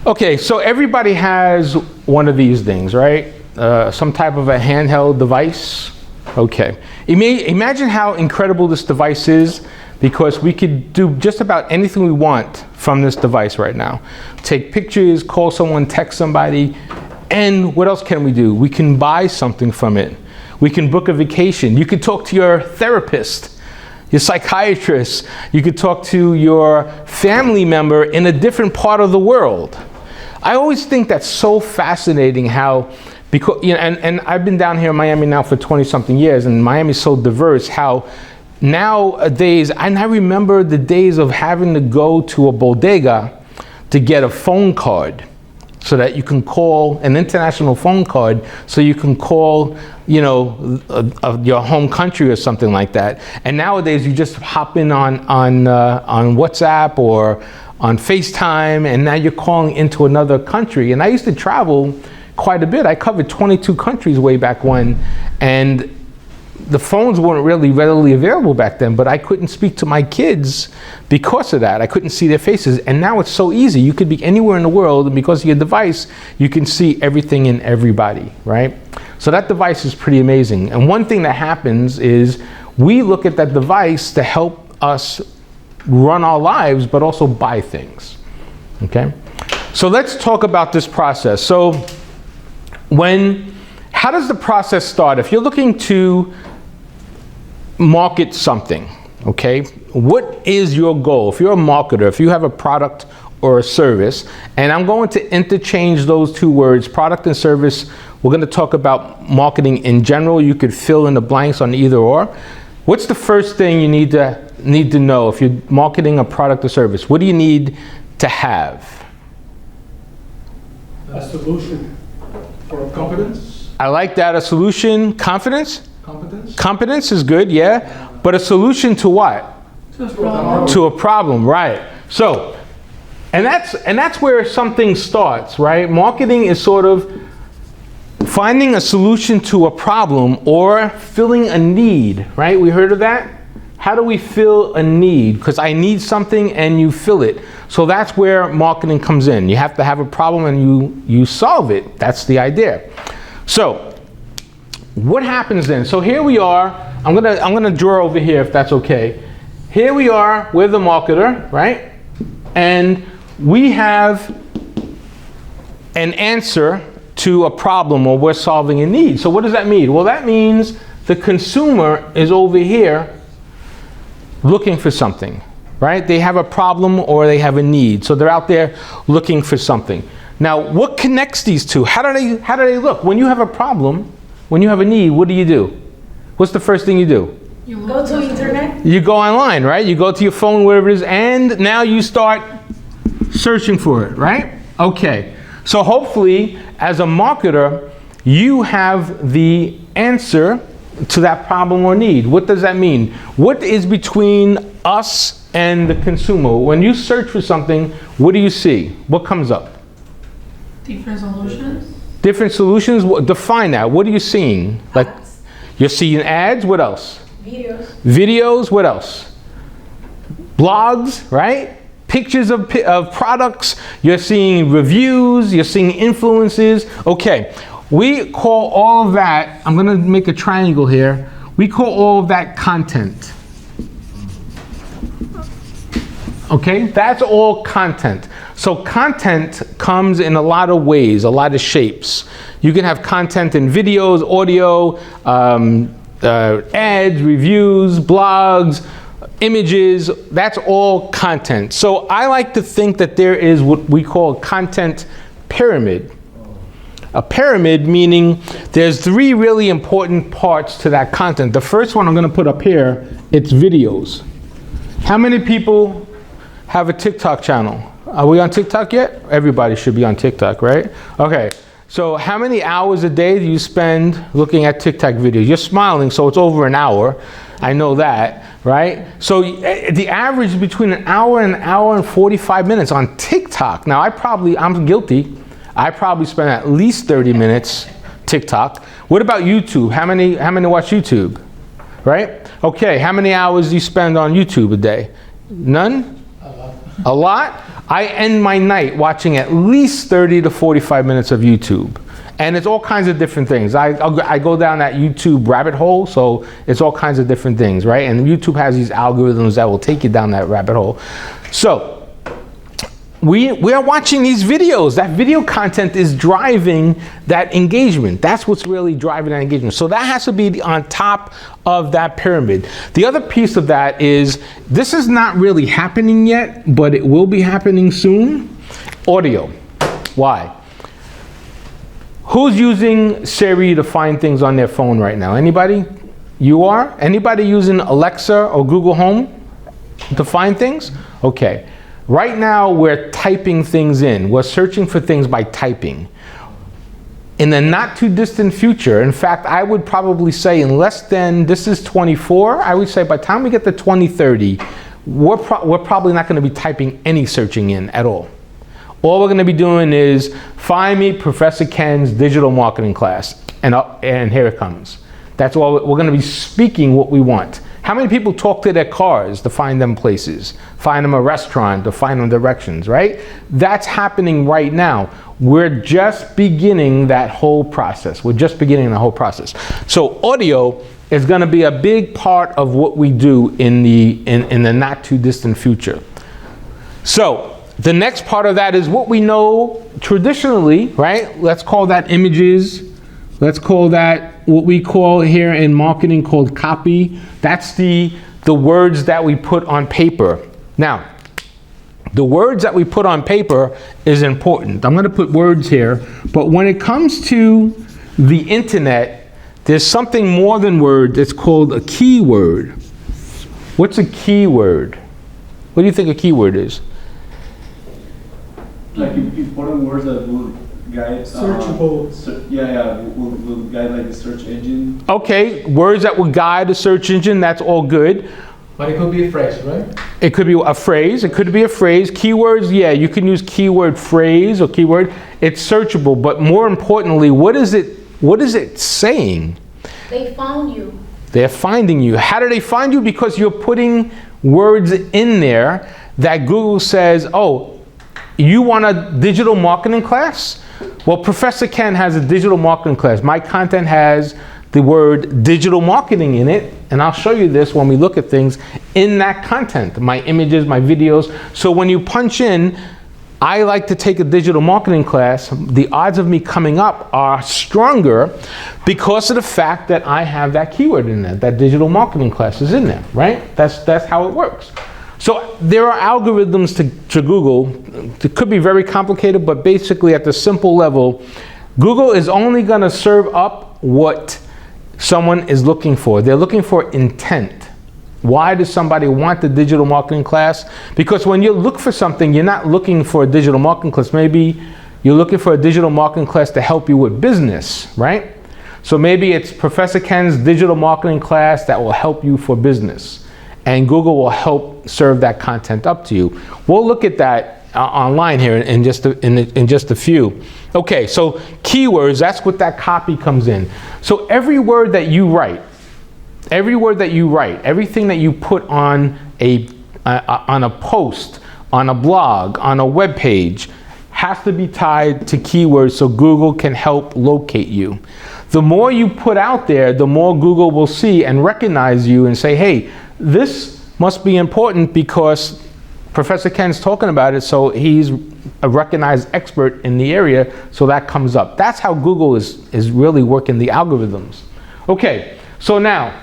Okay, so everybody has one of these things, right? Some type of a handheld device. Okay, imagine how incredible this device is, because we could do just about anything we want from this device right now. Take pictures, call someone, text somebody, and what else can we do? We can buy something from it. We can book a vacation. You could talk to your therapist, your psychiatrist. You could talk to your family member in a different part of the world. I always think that's so fascinating how, because, you know, and I've been down here in Miami now for 20 something years, and Miami's so diverse, how nowadays, and I remember the days of having to go to a bodega to get a phone card so that you can call, an international phone card, so you can call, you know, your home country or something like that. And nowadays you just hop in on WhatsApp or on FaceTime, and now you're calling into another country. And I used to travel quite a bit. I covered 22 countries way back when, and the phones weren't really readily available back then, but I couldn't speak to my kids because of that. I couldn't see their faces. And now it's so easy. You could be anywhere in the world, and because of your device, you can see everything and everybody, right? So that device is pretty amazing. And one thing that happens is we look at that device to help us run our lives, but also buy things, okay? So let's talk about this process. So how does the process start? If you're looking to market something, okay, what is your goal? If you're a marketer, if you have a product or a service, and I'm going to interchange those two words, product and service. We're going to talk about marketing in general. You could fill in the blanks on either or. What's the first thing you need to know if you're marketing a product or service? What do you need to have? A solution for competence. I like that. A solution. Confidence? Competence. Competence is good, yeah. But a solution to what? To a problem. To a problem, right. So, and that's where something starts, right? Marketing is sort of finding a solution to a problem or filling a need, right? We heard of that? How do we fill a need? Because I need something and you fill it. So that's where marketing comes in. You have to have a problem and you solve it. That's the idea. So what happens then? So here we are. I'm gonna draw over here if that's okay. Here we are, we're the marketer, right? And we have an answer to a problem, or we're solving a need. So what does that mean? Well, that means the consumer is over here looking for something, right? They have a problem or they have a need. So they're out there looking for something. Now, what connects these two? How do they look? When you have a problem, when you have a need, what do? What's the first thing you do? You go to internet. You go online, right? You go to your phone, wherever it is, and now you start searching for it, right? Okay. So hopefully, as a marketer, you have the answer to that problem or need. What does that mean? What is between us and the consumer? When you search for something, what do you see? What comes up? Different solutions. Different solutions? Define that. What are you seeing? Like, you're seeing ads. What else? Videos. Videos. What else? Blogs, right? Pictures of products. You're seeing reviews. You're seeing influences. Okay. We call all of that, I'm going to make a triangle here. We call all of that content. Okay? That's all content. So content comes in a lot of ways, a lot of shapes. You can have content in videos, audio, ads, reviews, blogs, images. That's all content. So I like to think that there is what we call a content pyramid. A pyramid meaning there's three really important parts to that content. The first one I'm going to put up here, it's videos. How many people have a TikTok channel? Are we on TikTok yet? Everybody should be on TikTok, right? Okay. So how many hours a day do you spend looking at TikTok videos? You're smiling, so it's over an hour. I know that, right? So the average is between an hour and 45 minutes on TikTok. Now I'm guilty. I probably spend at least 30 minutes TikTok. What about YouTube? How many watch YouTube? Right? Okay, how many hours do you spend on YouTube a day? None? A lot. A lot? I end my night watching at least 30 to 45 minutes of YouTube. And it's all kinds of different things. I go down that YouTube rabbit hole, so it's all kinds of different things, right? And YouTube has these algorithms that will take you down that rabbit hole. So we are watching these videos. That video content is driving that engagement. That's what's really driving that engagement. So that has to be on top of that pyramid. The other piece of that is, this is not really happening yet, but it will be happening soon. Audio. Why? Who's using Siri to find things on their phone right now? Anybody? You are? Anybody using Alexa or Google Home to find things? Okay. Right now we're typing things in. We're searching for things by typing. In the not too distant future, in fact, I would probably say in less than, this is 24, I would say by the time we get to 2030, we're probably not going to be typing any searching in at all. All we're going to be doing is, find me Professor Ken's digital marketing class, and here it comes. That's all. We're going to be speaking what we want. How many people talk to their cars to find them places, find them a restaurant, to find them directions, right? That's happening right now. We're just beginning that whole process. We're just beginning the whole process. So audio is going to be a big part of what we do in the not too distant future. So the next part of that is what we know traditionally, right? Let's call that images. Let's call that what we call here in marketing called copy. That's the words that we put on paper. Now, the words that we put on paper is important. I'm going to put words here, but when it comes to the internet, there's something more than words. It's called a keyword. What's a keyword? What do you think a keyword is? Like important words that will guide Searchable. Will guide like the search engine. Okay, words that will guide the search engine, that's all good. But it could be a phrase, right? It could be a phrase, it could be a phrase. Keywords, yeah, you can use keyword phrase or keyword. It's searchable, but more importantly, what is it saying? They found you. They're finding you. How do they find you? Because you're putting words in there that Google says, oh, you want a digital marketing class? Well, Professor Ken has a digital marketing class. My content has the word digital marketing in it, and I'll show you this when we look at things in that content, my images, my videos. So when you punch in, I like to take a digital marketing class, the odds of me coming up are stronger because of the fact that I have that keyword in there, that digital marketing class is in there, right? That's how it works. So there are algorithms to Google. It could be very complicated, but basically at the simple level, Google is only going to serve up what someone is looking for. They're looking for intent. Why does somebody want the digital marketing class? Because when you look for something, you're not looking for a digital marketing class. Maybe you're looking for a digital marketing class to help you with business, right? So maybe it's Professor Ken's digital marketing class that will help you for business. And Google will help serve that content up to you. We'll look at that online here in just a few. Okay, so keywords, that's what that copy comes in. So every word that you write, everything that you put on a post, on a blog, on a web page, has to be tied to keywords so Google can help locate you. The more you put out there, the more Google will see and recognize you and say, hey, this must be important because Professor Ken's talking about it, so he's a recognized expert in the area, so that comes up. That's how Google is really working the algorithms. Okay, so now,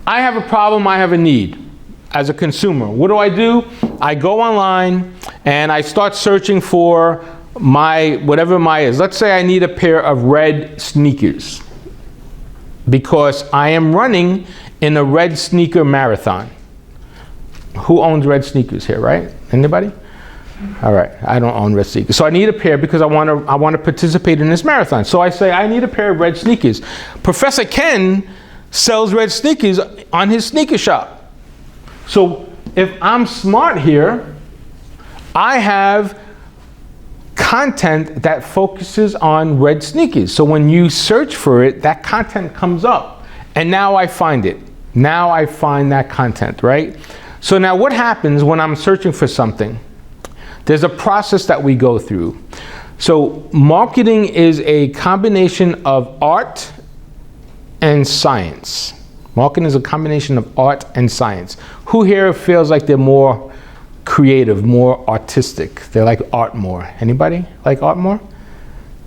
I have a problem, I have a need as a consumer. What do? I go online and I start searching for whatever my is. Let's say I need a pair of red sneakers because I am running in a red sneaker marathon. Who owns red sneakers here, right? Anybody? All right, I don't own red sneakers. So I need a pair because I want to participate in this marathon. So I say, I need a pair of red sneakers. Professor Ken sells red sneakers on his sneaker shop. So if I'm smart here, I have content that focuses on red sneakers. So when you search for it, that content comes up. And now I find it. Now I find that content, right? So now what happens when I'm searching for something? There's a process that we go through. So marketing is a combination of art and science. Marketing is a combination of art and science. Who here feels like they're more creative, more artistic? They like art more. Anybody like art more?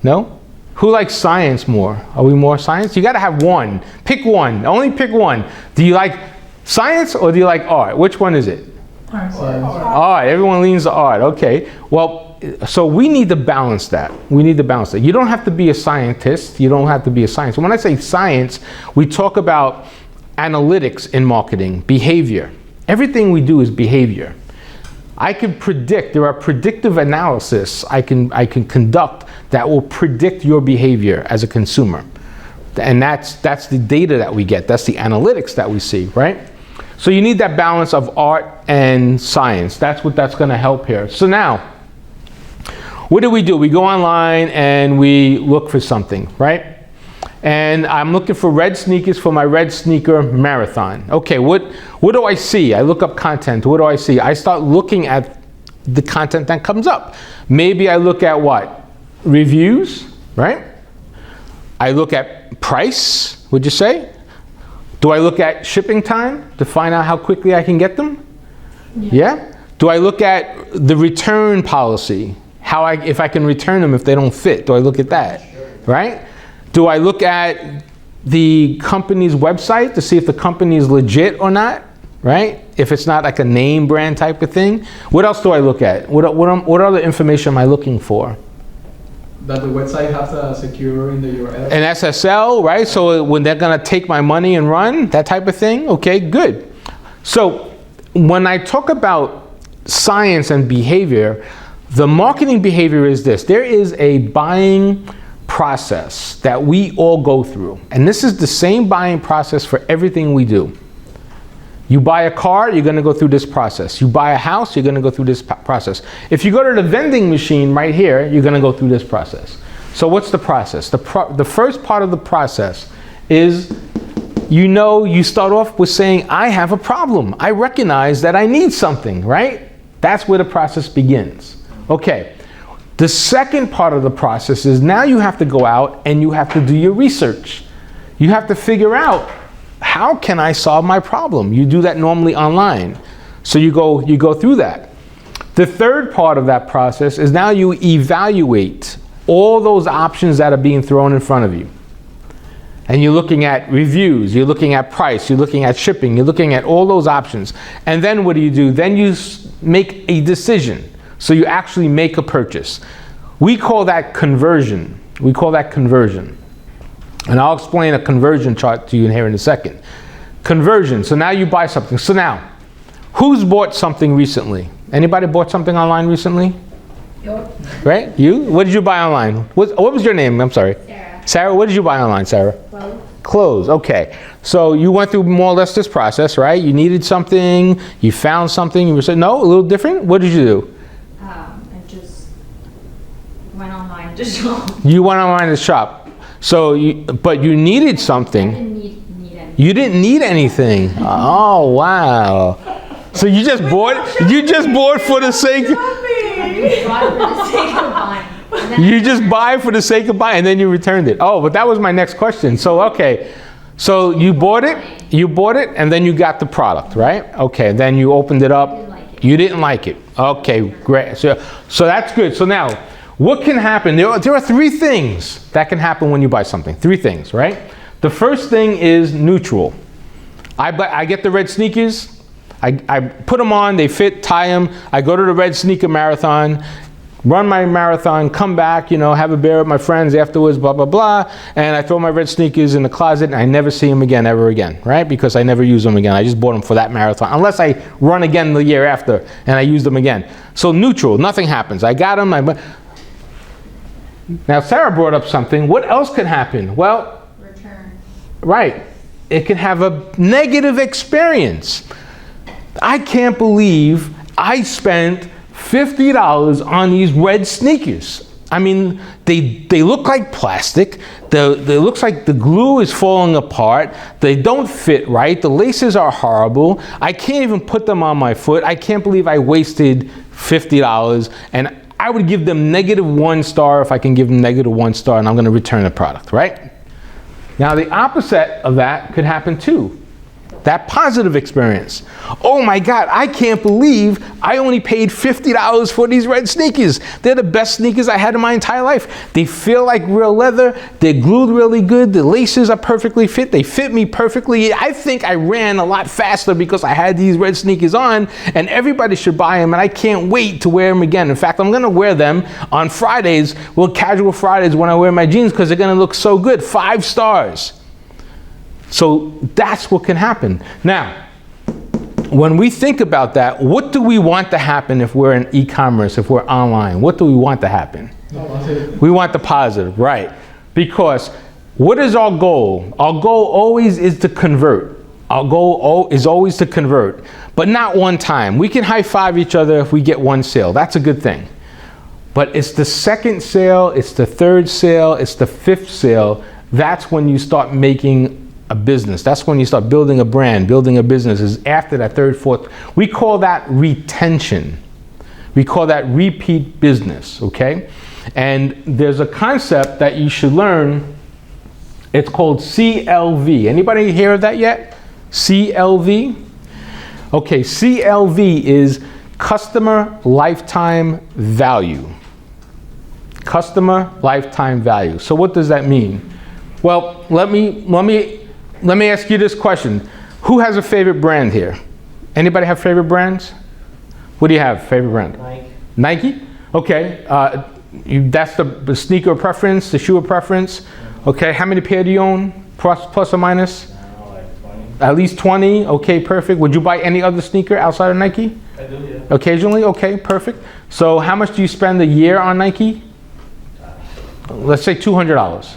No? Who likes science more? Are we more science? You gotta have one. Pick one, only pick one. Do you like science or do you like art? Which one is it? Art, everyone leans to art, okay. Well, so we need to balance that. We need to balance that. You don't have to be a scientist. You don't have to be a science. When I say science, we talk about analytics in marketing, behavior. Everything we do is behavior. I can predict, there are predictive analysis I can conduct that will predict your behavior as a consumer. And that's the data that we get. That's the analytics that we see, right? So you need that balance of art and science. That's what that's gonna help here. So now, what do? We go online and we look for something, right? And I'm looking for red sneakers for my red sneaker marathon. Okay, what do I see? I look up content. What do I see? I start looking at the content that comes up. Maybe I look at what? Reviews, right? I look at price, would you say? Do I look at shipping time to find out how quickly I can get them? Yeah? Do I look at the return policy? If I can return them if they don't fit? Do I look at that? Right? Do I look at the company's website to see if the company is legit or not? Right? If it's not like a name brand type of thing. What else do I look at? What other information am I looking for? That the website has a secure in the URL. An SSL, right? So when they're gonna take my money and run, that type of thing, okay, good. So when I talk about science and behavior, the marketing behavior is this. There is a buying process that we all go through. And this is the same buying process for everything we do. You buy a car, you're gonna go through this process. You buy a house, you're gonna go through this process. If you go to the vending machine right here, you're gonna go through this process. So what's the process? The first part of the process is, you start off with saying, I have a problem. I recognize that I need something, right? That's where the process begins. Okay, the second part of the process is now you have to go out and you have to do your research. You have to figure out, how can I solve my problem? You do that normally online. So you go through that. The third part of that process is now you evaluate all those options that are being thrown in front of you. And you're looking at reviews, you're looking at price, you're looking at shipping, you're looking at all those options. And then what do? Then you make a decision. So you actually make a purchase. We call that conversion. We call that conversion. And I'll explain a conversion chart to you here in a second. Conversion, so now you buy something. So now, who's bought something recently? Anybody bought something online recently? Yep. Right? You? What did you buy online? What was your name? I'm sorry. Sarah. Sarah, what did you buy online, Sarah? Clothes. Clothes, okay. So you went through more or less this process, right? You needed something, you found something, you said, no, a little different? What did you do? I just went online to shop. You went online to shop. So, but you needed something. I didn't need anything. You didn't need anything. Oh, wow. So you just bought for the sake of... You just buy for the sake of buying, and then you returned it. Oh, but that was my next question. So, okay. So you bought it, and then you got the product, right? Okay, then you opened it up. You didn't like it. Okay, great. So that's good. So now, what can happen? There are three things that can happen when you buy something. Three things, right? The first thing is neutral. I get the red sneakers. I put them on. They fit. Tie them. I go to the red sneaker marathon, run my marathon, come back, have a beer with my friends afterwards, blah, blah, blah. And I throw my red sneakers in the closet and I never see them again, ever again, right? Because I never use them again. I just bought them for that marathon. Unless I run again the year after and I use them again. So neutral, nothing happens. I got them. Now Sarah brought up something. What else can happen? Well, Return. right. It can have a negative experience. I can't believe I spent $50 on these red sneakers. I mean, they look like plastic. It looks like the glue is falling apart. They don't fit right. The laces are horrible. I can't even put them on my foot. I can't believe I wasted $50, and I would give them -1 star if I can give them -1 star, and I'm gonna return the product, right? Now the opposite of that could happen too. That positive experience. Oh my God, I can't believe I only paid $50 for these red sneakers. They're the best sneakers I had in my entire life. They feel like real leather. They're glued really good. The laces are perfectly fit. They fit me perfectly. I think I ran a lot faster because I had these red sneakers on, and everybody should buy them, and I can't wait to wear them again. In fact, I'm gonna wear them on Fridays, well, casual Fridays when I wear my jeans, because they're gonna look so good. 5 stars. So that's what can happen. Now, when we think about that, what do we want to happen if we're in e-commerce, if we're online? What do we want to happen? We want the positive, right? Because what is our goal? Our goal always is to convert. Our goal is always to convert, but not one time. We can high five each other if we get 1 sale. That's a good thing. But it's the 2nd sale, it's the 3rd sale, it's the 5th sale. That's when you start making a business. That's when you start building a brand, building a business, is after that 3rd, 4th. We call that retention. We call that repeat business, okay? And there's a concept that you should learn. It's called CLV. Anybody hear of that yet? CLV? Okay, CLV is customer lifetime value. Customer lifetime value. So what does that mean? Well, let me ask you this question. Who has a favorite brand here? Anybody have favorite brands? What do you have, favorite brand? Nike. Nike? Okay, that's the sneaker preference, the shoe preference. Okay, how many pair do you own, plus or minus? Like 20. At least 20, okay, perfect. Would you buy any other sneaker outside of Nike? I do, yeah. Occasionally, okay, perfect. So how much do you spend a year on Nike? Let's say $200.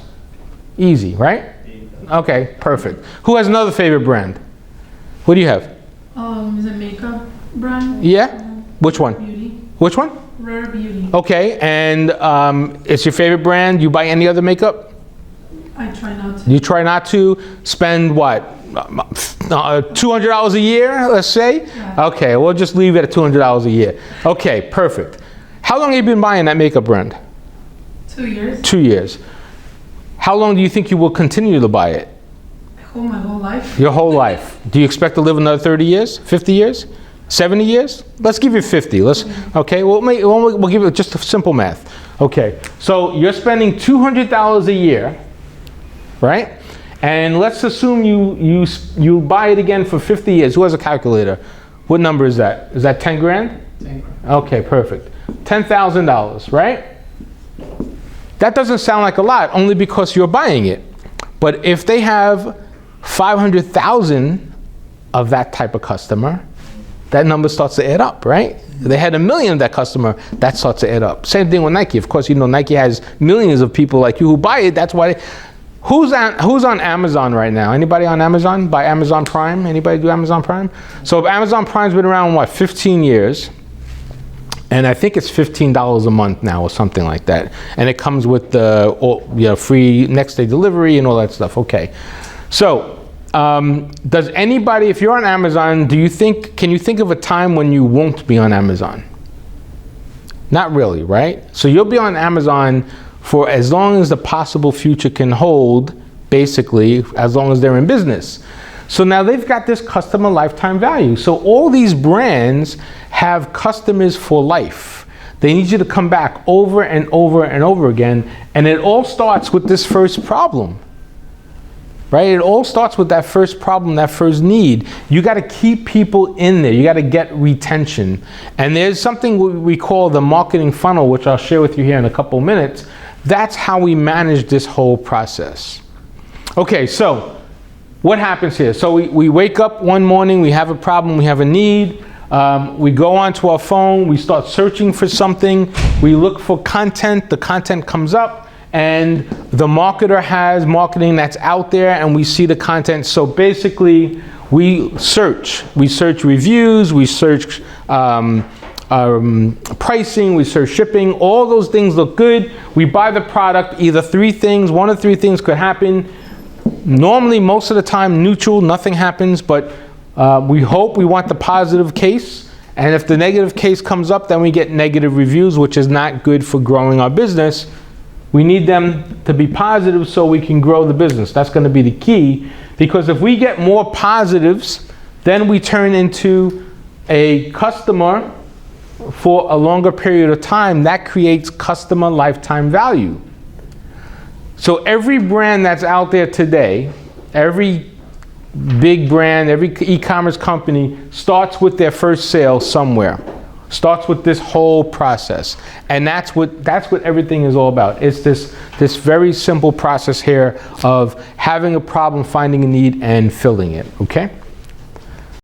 Easy, right? Okay, perfect. Who has another favorite brand? What do you have? Is it makeup brand? Yeah? Which one? Beauty. Which one? Rare Beauty. Okay, and it's your favorite brand. You buy any other makeup? I try not to. You try not to spend what? $200 a year, let's say? Yeah. Okay, we'll just leave it at $200 a year. Okay, perfect. How long have you been buying that makeup brand? 2 years. 2 years. How long do you think you will continue to buy it? My whole life. Your whole life. Do you expect to live another 30 years, 50 years, 70 years? Let's give you 50. Okay, we'll give it just a simple math. Okay, so you're spending $200 a year, right? And let's assume you buy it again for 50 years. Who has a calculator? What number is that? Is that 10 grand? 10 grand. Okay, perfect. $10,000, right? That doesn't sound like a lot, only because you're buying it. But if they have 500,000 of that type of customer, that number starts to add up, right? They had 1 million of that customer, that starts to add up. Same thing with Nike. Of course, you know Nike has millions of people like you who buy it. That's why. Who's on Amazon right now? Anybody on Amazon? By Amazon Prime? Anybody do Amazon Prime? So Amazon Prime's been around, what, 15 years? And I think it's $15 a month now or something like that. And it comes with the free next day delivery and all that stuff. Okay. So does anybody, if you're on Amazon, can you think of a time when you won't be on Amazon? Not really, right? So you'll be on Amazon for as long as the possible future can hold, basically, as long as they're in business. So now they've got this customer lifetime value. So all these brands have customers for life. They need you to come back over and over and over again. And it all starts with this first problem, right? It all starts with that first problem, that first need. You got to keep people in there. You got to get retention. And there's something we call the marketing funnel, which I'll share with you here in a couple minutes. That's how we manage this whole process. Okay, so what happens here? So we wake up one morning, we have a problem, we have a need. We go onto our phone, we start searching for something, we look for content, the content comes up, and the marketer has marketing that's out there, and we see the content. So basically, we search reviews, we search pricing, we search shipping, all those things look good. We buy the product, either three things, one of three things could happen. Normally, most of the time, neutral, nothing happens, but we want the positive case. And if the negative case comes up, then we get negative reviews, which is not good for growing our business. We need them to be positive so we can grow the business. That's going to be the key, because if we get more positives, then we turn into a customer for a longer period of time. That creates customer lifetime value. So every brand that's out there today, every big brand, every e-commerce company starts with their first sale somewhere. Starts with this whole process. And that's what everything is all about. It's this very simple process here of having a problem, finding a need, and filling it, okay?